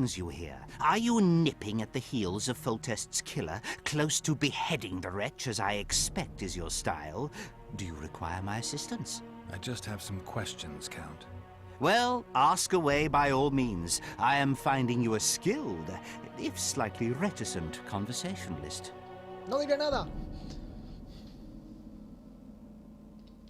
brings you here? Are you nipping at the heels of Foltest's killer, close to beheading the wretch, as I expect is your style? Do you require my assistance? I just have some questions, Count. Well, ask away by all means. I am finding you a skilled, if slightly reticent, conversationalist. No diré nada.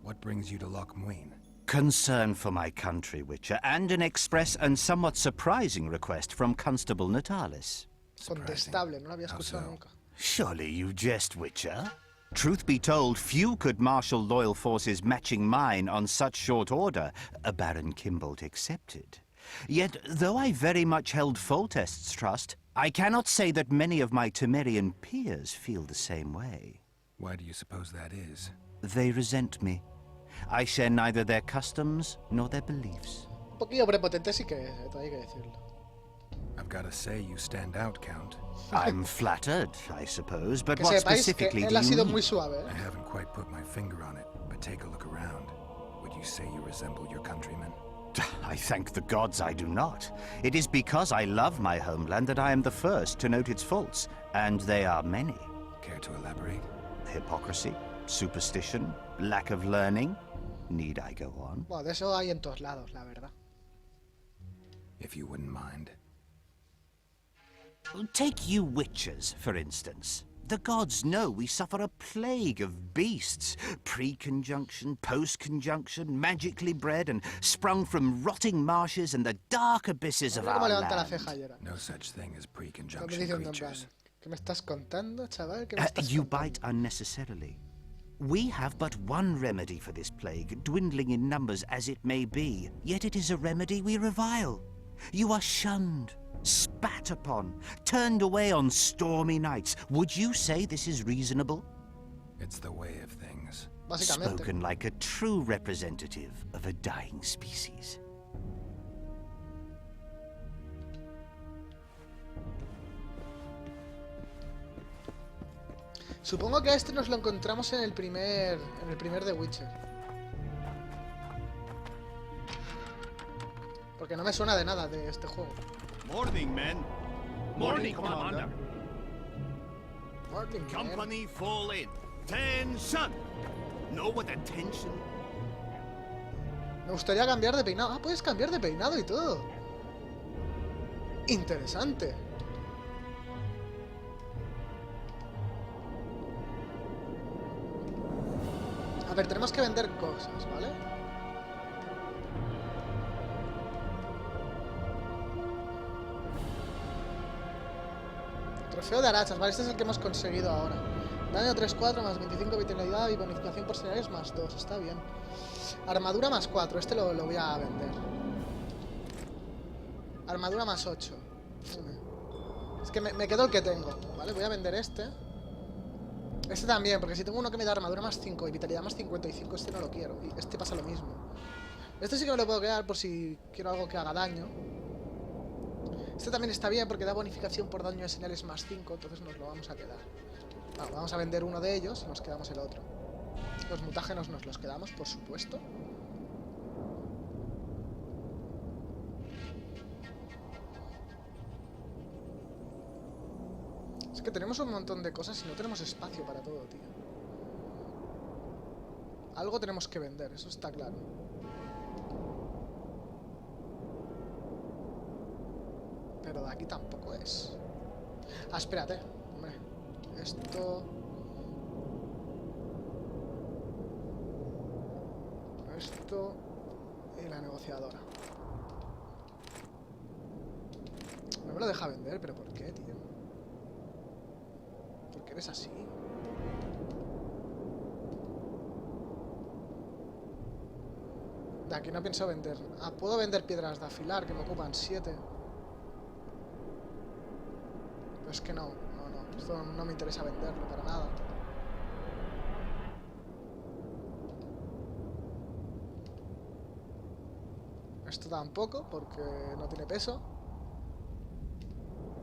What brings you to Loch Muin? Concern for my country, Witcher, and an express and somewhat surprising request from Constable Natalis. Contestable, no lo había escuchado nunca. Surely you jest, Witcher? Truth be told, few could marshal loyal forces matching mine on such short order, Baron Kimbolt excepted. Yet, though I very much held Foltest's trust, I cannot say that many of my Temerian peers feel the same way. Why do you suppose that is? They resent me. I share neither their customs nor their beliefs. Un poquillo prepotente sí que hay que decirlo. I've got to say you stand out, Count. I'm flattered, I suppose, but Que what sepáis specifically que do él ha you sido need? muy suave, I haven't quite put my finger on it, but take a look around. Would you say you resemble your countrymen? I thank the gods I do not. It is because I love my homeland that I am the first to note its faults, and they are many. Care to elaborate? Hypocrisy, superstition, lack of learning. Need I go on? Bueno, de eso hay en todos lados, la verdad. If you wouldn't mind. Take you witchers, for instance. The gods know we suffer a plague of beasts. Pre-conjunction, post-conjunction, magically bred and sprung from rotting marshes and the dark abysses of Mira our cómo levanta la land. ceja ayer. No such thing as Está pre-conjunction diciendo en plan, creatures. ¿qué me estás contando, chaval? ¿Qué me estás You contando? bite unnecessarily. We have but one remedy for this plague, dwindling in numbers as it may be, yet it is a remedy we revile. You are shunned, spat upon, turned away on stormy nights. Would you say this is reasonable? It's the way of things. Básicamente. Spoken like a true representative of a dying species. Supongo que a este nos lo encontramos en el primer The Witcher. Porque no me suena de nada de este juego. Morning, men. Morning, Commander. Morning, man. Company fall in. Tension. Know what attention? Me gustaría cambiar de peinado. Ah, puedes cambiar de peinado y todo. Interesante. A ver, tenemos que vender cosas, ¿vale? Trofeo de arachas, vale, este es el que hemos conseguido ahora. Daño 3-4 más 25 vitalidad y bonificación por señales más 2, está bien. Armadura más 4, este lo voy a vender. Armadura más 8. Es que me quedo el que tengo, ¿vale? Voy a vender este. Este también, porque si tengo uno que me da armadura más 5 y vitalidad más 55, este no lo quiero. Y este pasa lo mismo. Este sí que me lo puedo quedar por si quiero algo que haga daño. Este también está bien porque da bonificación por daño de señales más 5, entonces nos lo vamos a quedar. Bueno, vamos a vender uno de ellos y nos quedamos el otro. Los mutágenos nos los quedamos, por supuesto. Es que tenemos un montón de cosas y no tenemos espacio para todo, tío. Algo tenemos que vender, eso está claro. Pero de aquí tampoco es. Ah, espérate, hombre. Esto... Esto... Y la negociadora. No me lo deja vender, pero ¿por qué, tío? ¿Por qué eres así? De aquí no pienso vender. Ah, puedo vender piedras de afilar, que me ocupan 7. Pero es que no. Esto no me interesa venderlo para nada. Esto tampoco, porque no tiene peso.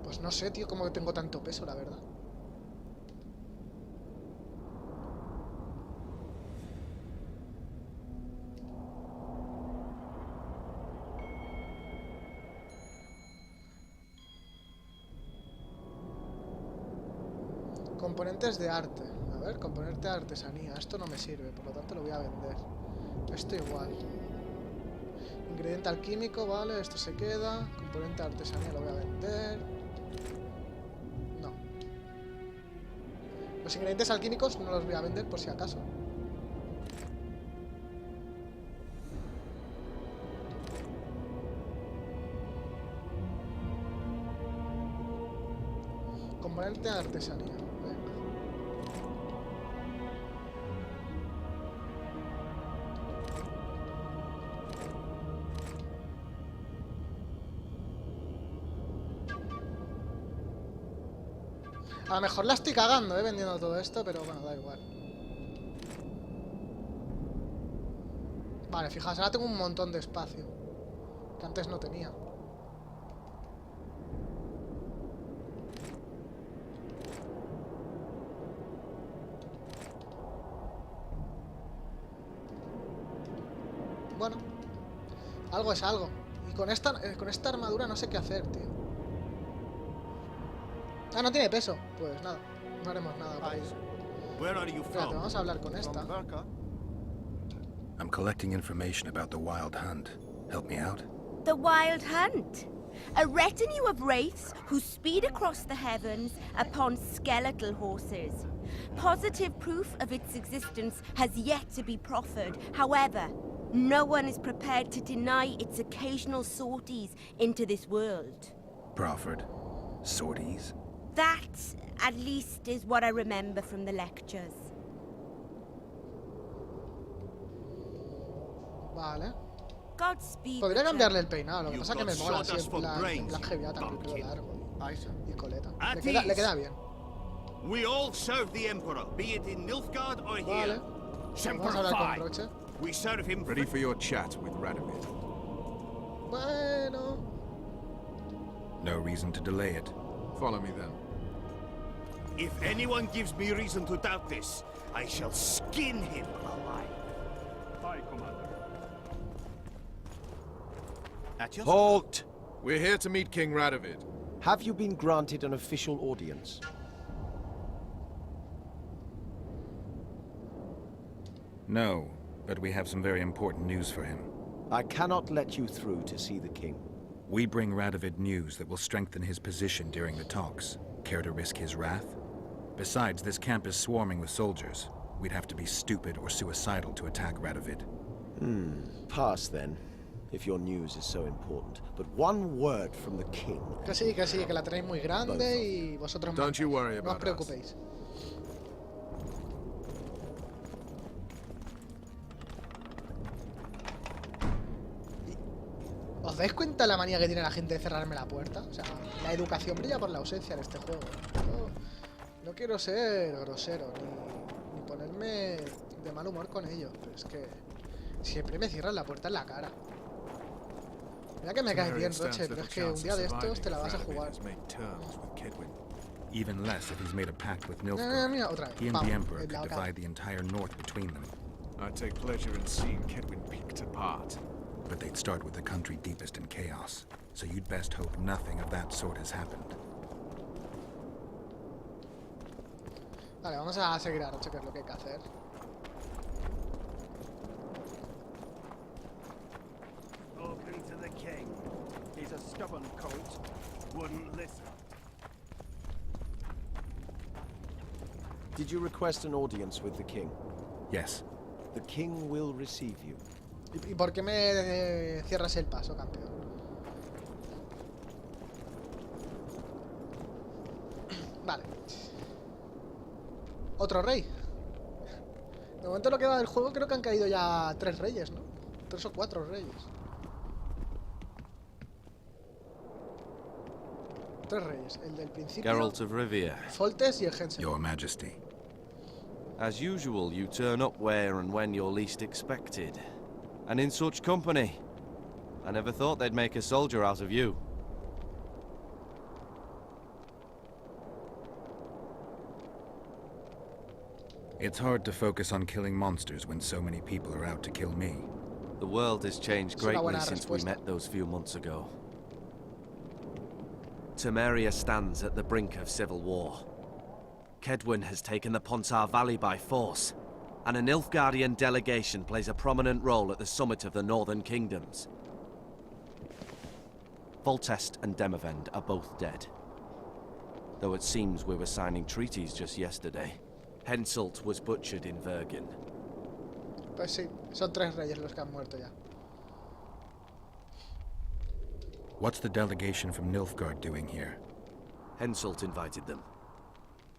Pues no sé, tío, cómo tengo tanto peso, la verdad. Componentes de arte. A ver, componente de artesanía. Esto no me sirve, por lo tanto lo voy a vender. Esto igual. Ingrediente alquímico, vale, esto se queda. Componente de artesanía lo voy a vender. No. Los ingredientes alquímicos no los voy a vender por si acaso. Componente de artesanía. Venga. A lo mejor la estoy cagando, vendiendo todo esto, pero bueno, da igual. Vale, fijaos, ahora tengo un montón de espacio que antes no tenía. Bueno, algo es algo. Y con esta armadura no sé qué hacer, tío. Ah, no tiene peso. Pues nada, no haremos nada para ello. Where are you Espérate, from? vamos a hablar con esta. I'm collecting information about the Wild Hunt. Help me out? The Wild Hunt. A retinue of wraiths who speed across the heavens upon skeletal horses. Positive proof of its existence has yet to be proffered. However, no one is prepared to deny its occasional sorties into this world. Proffered? Sorties? That, at least, is what I remember from the lectures. Vale. Godspeed. Podría Richard. cambiarle el peinado, lo que You pasa es que me got mola así sawdust en for plan brains, heavy metal, bumpkin. pelo largo y coleta. At Le ease. queda bien. We all serve the Emperor, be it in Nilfgaard or Vale. here. Vamos a hablar con Roche. We serve him Ready for your chat with Radovid. Bueno. No reason to delay it. Follow me then. If anyone gives me reason to doubt this, I shall skin him alive. Aye, Commander. At your Halt! We're here to meet King Radovid. Have you been granted an official audience? No, but we have some very important news for him. I cannot let you through to see the king. We bring Radovid news that will strengthen his position during the talks. Care to risk his wrath? Besides, this camp is swarming with soldiers. We'd have to be stupid or suicidal to attack Radovid. Pass then, if your news is so important. But one word from the king. Que sí, que la tenéis muy grande y vosotros Don't you worry no os about us. preocupéis. ¿Os dais cuenta la manía que tiene la gente de cerrarme la puerta? O sea, la educación brilla por la ausencia en este juego. No quiero ser grosero ni ponerme de mal humor con ellos, pero es que siempre me cierran la puerta en la cara. Mira que me caes bien, Roche, pero es que un día de estos te la vas a jugar. Even less if he's made a pact with Mira, Nilfgaard. mira, otra vez. He and Pam, the Emperor en la could cara. divide the entire north between them. I take pleasure in seeing Kedwin picked apart. But they'd start with the country deepest in chaos. So you'd best hope nothing of that sort has happened. Vale, vamos a seguir a Roche, que es lo que hay que hacer. Spoken to the king. He's a stubborn colt. Wouldn't listen. Did you request an audience with the king? Yes. The king will receive you. ¿Y por qué me cierras el paso, campeón? Vale. Otro rey. De momento lo que va del juego creo que han caído ya 3 reyes, ¿no? 3 o 4 reyes. 3 reyes. El del principio, Geralt of Rivia. Foltes y el Hensen. Your Majesty. As usual, you turn up where and when you're least expected. And in such company. I never thought they'd make a soldier out of you. It's hard to focus on killing monsters when so many people are out to kill me. The world has changed Es una greatly buena since we respuesta. met those few months ago. Temeria stands at the brink of civil war. Kedwin has taken the Pontar Valley by force, and a Nilfgaardian delegation plays a prominent role at the summit of the Northern Kingdoms. Foltest and Demavend are both dead. Though it seems we were signing treaties just yesterday. Henselt was butchered in Vergen. Pues sí, son 3 reyes los que han muerto ya. What's the delegation from Nilfgaard doing here? Henselt invited them.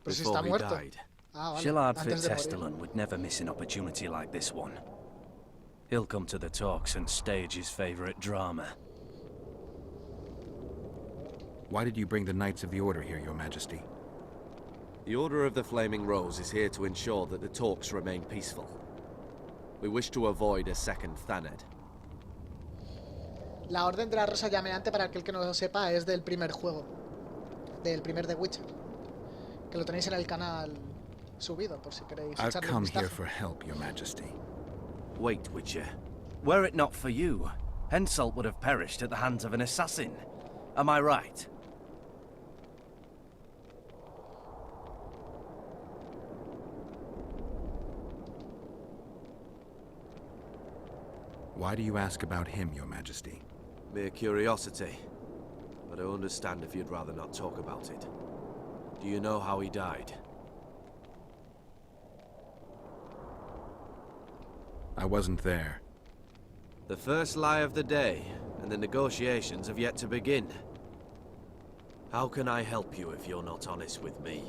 Pero si Before está he muerto. died. Ah, vale. Geralt Antes de morir. Fitzestelan would never miss an opportunity like this one. He'll come to the talks and stage his favorite drama. Why did you bring the Knights of the Order here, Your Majesty? The Order of the Flaming Rose is here to ensure that the talks remain peaceful. We wish to avoid a second Thaned. La Orden de la Rosa Llameante, para aquel que no lo sepa, es del primer juego. Del primer The Witcher. Que lo tenéis en el canal subido, por si queréis I've echarle un come here vistazo. for help, Your Majesty. Wait, Witcher. Were it not for you, Henselt would have perished at the hands of an assassin. Am I right? Why do you ask about him, Your Majesty? Mere curiosity. But I understand if you'd rather not talk about it. Do you know how he died? I wasn't there. The first lie of the day, and the negotiations have yet to begin. How can I help you if you're not honest with me?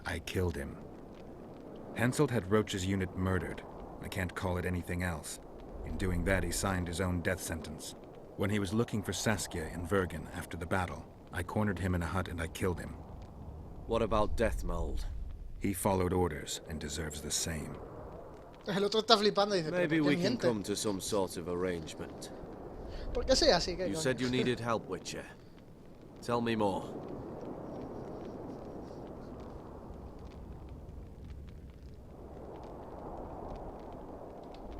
I killed him. Henselt had Roach's unit murdered. I can't call it anything else. In doing that, he signed his own death sentence. When he was looking for Saskia in Vergen after the battle, I cornered him in a hut and I killed him. What about Deathmold? He followed orders and deserves the same. El otro está flipando y dice, Maybe ¿pero por we qué can miente? come to some sort of arrangement. ¿Por qué soy así? ¿Qué You coño? said you needed help, Witcher. Tell me more.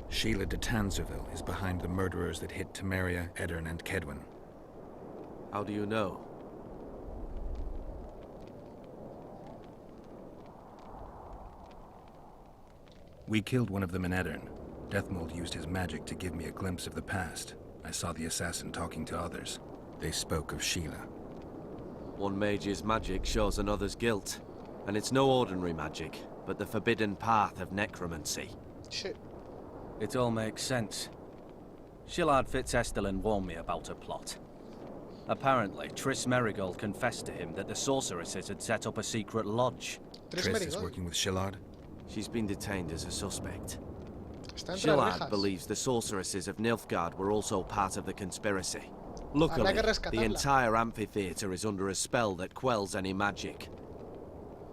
Sheila de Tanserville is behind the murderers that hit Temeria, Eddern, and Kedwin. How do you know? We killed one of them in Eddern. Deathmold used his magic to give me a glimpse of the past. I saw the assassin talking to others. They spoke of Sheila. One mage's magic shows another's guilt. And it's no ordinary magic, but the forbidden path of necromancy. Shit. It all makes sense. Geralt Fitzestelan warned me about a plot. Apparently, Triss Merigold confessed to him that the sorceresses had set up a secret lodge. Tres Triss is Merigold. working with Shillard. She's been detained as a suspect. Está entre Shillard rejas. believes the sorceresses of Nilfgaard were also part of the conspiracy. Habrá Luckily, que the rescatarla. entire amphitheater is under a spell that quells any magic.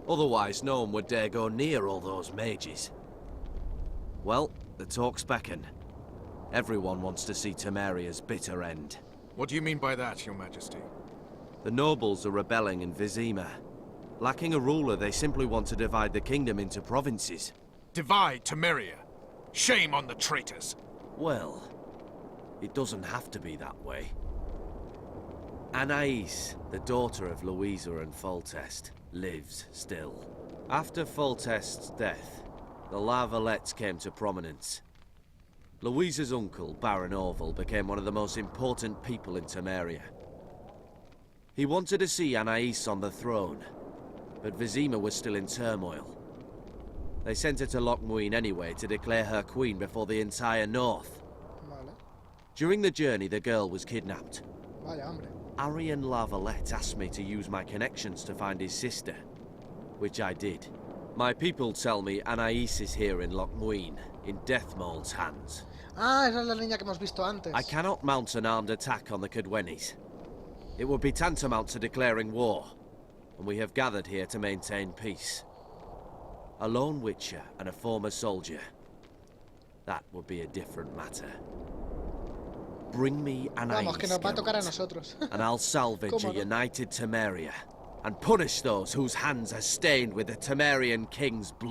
Otherwise, no one would dare go near all those mages. Well, the talks beckon. Everyone wants to see Temeria's bitter end. What do you mean by that, Your Majesty? The nobles are rebelling in Vizima. Lacking a ruler, they simply want to divide the kingdom into provinces. Divide Temeria. Shame on the traitors. Well, it doesn't have to be that way. Anais, the daughter of Louisa and Foltest, lives still. After Foltest's death, the Lavalettes came to prominence. Louisa's uncle, Baron Orville, became one of the most important people in Temeria. He wanted to see Anais on the throne, but Vizima was still in turmoil. They sent her to Lochmuin anyway to declare her queen before the entire north. Vale. During the journey, the girl was kidnapped. Vaya, hombre. Arian Lavalette asked me to use my connections to find his sister, which I did. My people tell me Anais is here in Lochmuin, in Deathmold's hands. Ah, esa es la niña que hemos visto antes. I cannot mount an armed attack on the Cadwennies. It would be tantamount to declaring war, and we have gathered here to maintain peace. A lone witcher and a former soldier. That would be a different matter. Bring me Anais, Vamos, que nos va a tocar a Geralt, nosotros. and I'll salvage ¿Cómo a no? united Temeria, and punish those whose hands are stained with the Temerian king's blood.